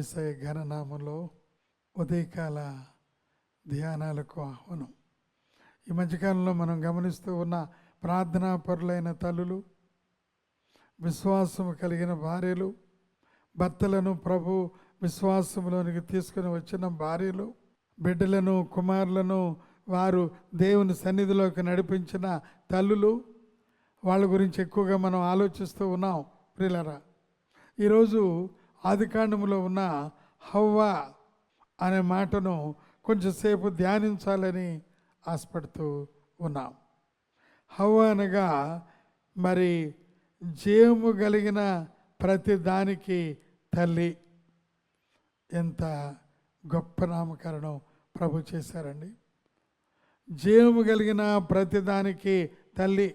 యేసయ్య ఘననామంలో ఉదయకాల ధ్యానాలకు ఆహ్వానం. ఈ మధ్యకాలంలో మనం గమనిస్తూ ఉన్న ప్రార్థనా పరులైన తల్లులు, విశ్వాసము కలిగిన భార్యలు, భర్తలను ప్రభు విశ్వాసంలోనికి తీసుకుని వచ్చిన భార్యలు, బిడ్డలను కుమారులను వారు దేవుని సన్నిధిలోకి నడిపించిన తల్లులు, వాళ్ళ గురించి ఎక్కువగా మనం ఆలోచిస్తూ ఉన్నాం. ప్రియులారా, ఈరోజు ఆదికాండములో ఉన్న హవ్వ అనే మాటను కొంచెంసేపు ధ్యానించాలని ఆశపడుతూ ఉన్నాం. హవ్వ అనగా మరి జీవము కలిగిన ప్రతి దానికి తల్లి. ఎంత గొప్ప నామకరణం ప్రభు చేశారండి. జీవము కలిగిన ప్రతి దానికి తల్లి.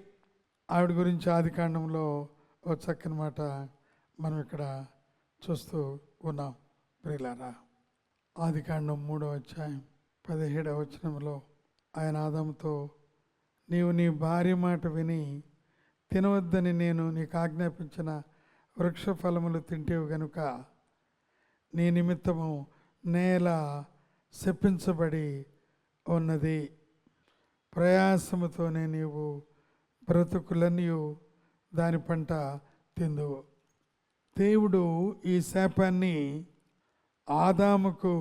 ఆవిడ గురించి ఆదికాండంలో ఒక చక్కని మాట మనం ఇక్కడ చూస్తూ ఉన్నాం. ప్రియులారా, ఆదికాండం 3వ అధ్యాయం 17వ వచనంలో ఆయన ఆదాముతో, నీవు నీ భార్య మాట విని తినవద్దని నేను నీకు ఆజ్ఞాపించిన వృక్ష ఫలములు తింటేవు గనుక నీ నిమిత్తము నేల శపించబడి ఉన్నది, ప్రయాసముతోనే నీవు బ్రతుకులన్నీ దాని పంట తిందువు. దేవుడు ఈ శాపాన్ని ఆదాముకు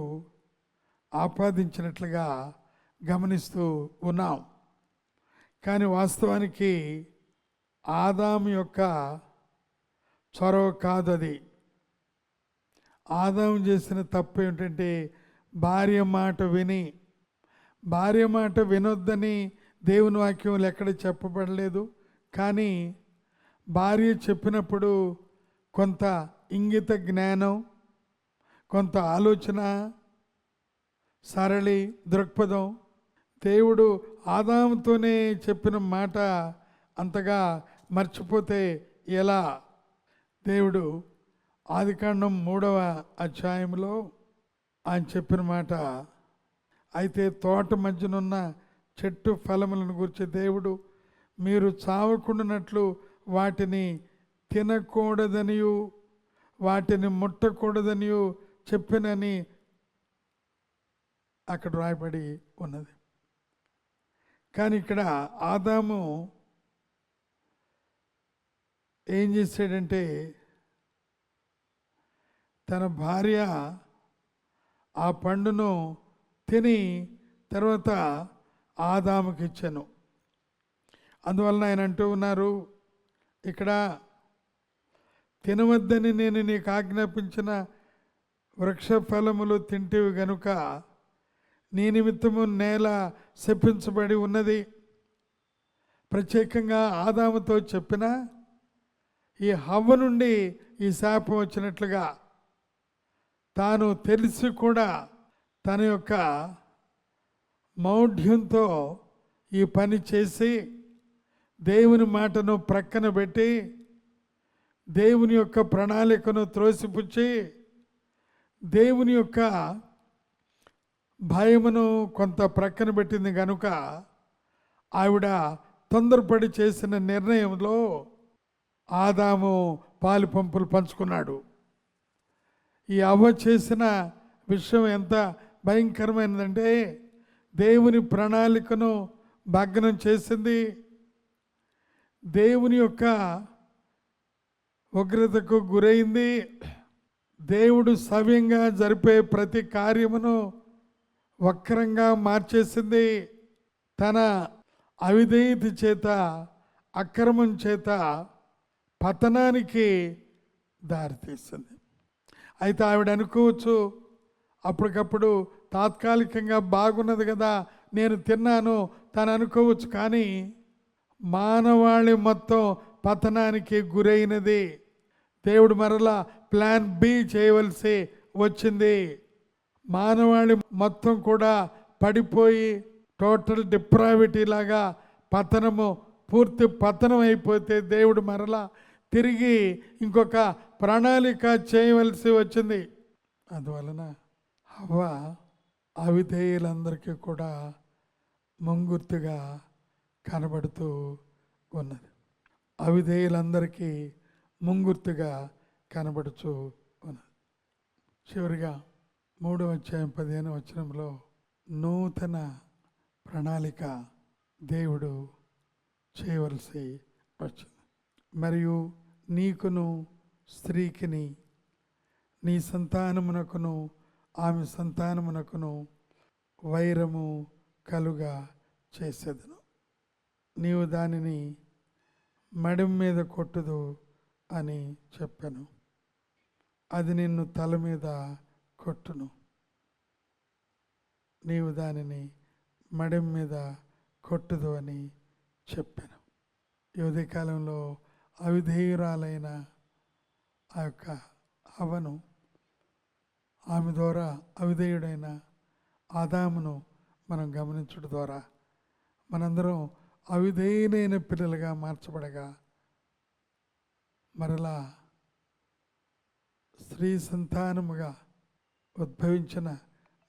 ఆపాదించినట్లుగా గమనిస్తూ ఉన్నాం. కానీ వాస్తవానికి ఆదాము యొక్క చొరవ కాదు అది. ఆదాము చేసిన తప్పు ఏమిటంటే భార్య మాట విని, భార్య మాట వినొద్దని దేవుని వాక్యంలో ఎక్కడ చెప్పబడలేదు. కానీ భార్య చెప్పినప్పుడు కొంత ఇంగిత జ్ఞానం, కొంత ఆలోచన సరళి దృక్పథం, దేవుడు ఆదాముతోనే చెప్పిన మాట అంతగా మర్చిపోతే ఎలా? దేవుడు ఆదికాండం 3వ అధ్యాయంలో ఆయన చెప్పిన మాట, అయితే తోట మధ్యనున్న చెట్టు ఫలములను గురించి దేవుడు మీరు చావకుండానట్లు వాటిని తినకూడదనియు వాటిని ముట్టకూడదనియు చెప్పినని అక్కడ రాయబడి ఉన్నది. కానీ ఇక్కడ ఆదాము ఏం చేశాడంటే తన భార్య ఆ పండును తిని తర్వాత ఆదాముకి ఇచ్చాను. అందువలన ఆయన అంటూ ఉన్నారు ఇక్కడ, తినవద్దని నేను నీకు ఆజ్ఞాపించిన వృక్ష ఫలములు తింటివి గనుక నీ నిమిత్తము నేల శపించబడి ఉన్నది. ప్రత్యేకంగా ఆదాముతో చెప్పిన ఈ హవ్వ నుండి ఈ శాపం వచ్చినట్లుగా తాను తెలిసి కూడా తన యొక్క మౌఢ్యంతో ఈ పని చేసి దేవుని మాటను ప్రక్కన పెట్టి దేవుని యొక్క ప్రణాళికను త్రోసిపుచ్చి దేవుని యొక్క భయమును కొంత ప్రక్కన పెట్టింది కనుక ఆవిడ తొందరపడి చేసిన నిర్ణయంలో ఆదాము పాలు పంపులు పంచుకున్నాడు. ఈ అవ్వ చేసిన విషయం ఎంత భయంకరమైనదంటే దేవుని ప్రణాళికను భగ్నం చేసింది. దేవుని యొక్క ఉగ్రతకు గురైంది. దేవుడు సవ్యంగా జరిపే ప్రతి కార్యమును వక్రంగా మార్చేసింది. తన అవిధేయత చేత, అక్రమం చేత పతనానికి దారితీసింది. అయితే ఆవిడ అనుకోవచ్చు, అప్పటికప్పుడు తాత్కాలికంగా బాగున్నది కదా నేను తిన్నాను తను అనుకోవచ్చు. కానీ మానవాళి మొత్తం పతనానికి గురైనది. దేవుడు మరలా ప్లాన్ బి చేయవలసి వచ్చింది. మానవాళి మొత్తం కూడా పడిపోయి టోటల్ డిప్రావిటీ లాగా పతనము, పూర్తి పతనం అయిపోతే దేవుడు మరలా తిరిగి ఇంకొక ప్రణాళిక చేయవలసి వచ్చింది. అందువలన హవ్వ అవిధేయులందరికీ కూడా ముంగుర్తుగా కనబడుతూ ఉన్నది. అవిధేయులందరికీ ముంగుర్తుగా కనబడుతూ ఉన్నది. చివరిగా 3:15 నూతన ప్రణాళిక దేవుడు చేయవలసి వచ్చింది. మరియు నీకును స్త్రీకిని నీ సంతానమునకును ఆమె సంతానమునకును వైరము కలుగా చేసేదను. నీవు దానిని మడిం మీద కొట్టుదు అని చెప్పాను, అది నిన్ను తల మీద కొట్టును. నీవు దానిని మడిం మీద కొట్టుదు అని చెప్పాను. ఈ ఉదయకాలంలో అవిధేయురాలైన ఆ యొక్క హవ్వను, ఆమె ద్వారా అవిధేయుడైన ఆదామును మనం గమనించడం ద్వారా మనందరం అవిధేయులైన పిల్లలుగా మార్చబడగా, మరలా స్త్రీ సంతానముగా ఉద్భవించిన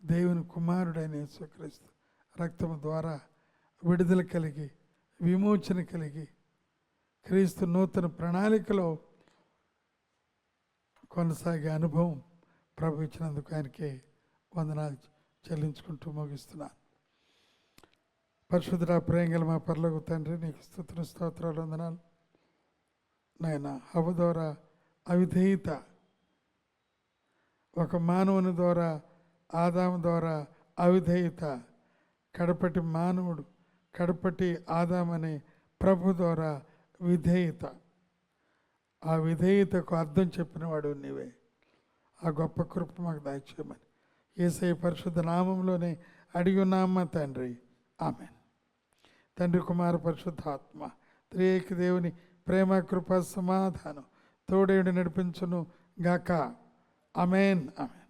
దేవుని కుమారుడైన యేసుక్రీస్తు రక్తము ద్వారా విడుదల కలిగి విమోచన కలిగి క్రీస్తు నూతన ప్రణాళికలో కొనసాగే అనుభవం ప్రభు ఇచ్చినందుకు ఆయనకే వందనాలు చెల్లించుకుంటూ ముగిస్తున్నాను. పరిశుద్ధుడా, ప్రేమగల మా పరలోక తండ్రి, నీకు స్తుతులు స్తోత్రాలు వందనాలు నాయన. హవ్వ ద్వారా అవిధేయత, ఒక మానవుని ద్వారా ఆదాము ద్వారా అవిధేయత, కడపటి మానవుడు కడపటి ఆదామనే ప్రభు ద్వారా విధేయత. ఆ విధేయతకు అర్థం చెప్పినవాడు నీవే. ఆ గొప్ప కృప మాకు దయచేయమని యేసయ్య పరిశుద్ధ నామంలోనే అడిగి ఉన్నామా తండ్రి, ఆమేన్. తండ్రి, కుమార, పరిశుద్ధాత్మ త్రియేక దేవుని ప్రేమ, కృప, సమాధానం తోడేడు నడిపించును గాక. ఆమేన్, ఆమేన్.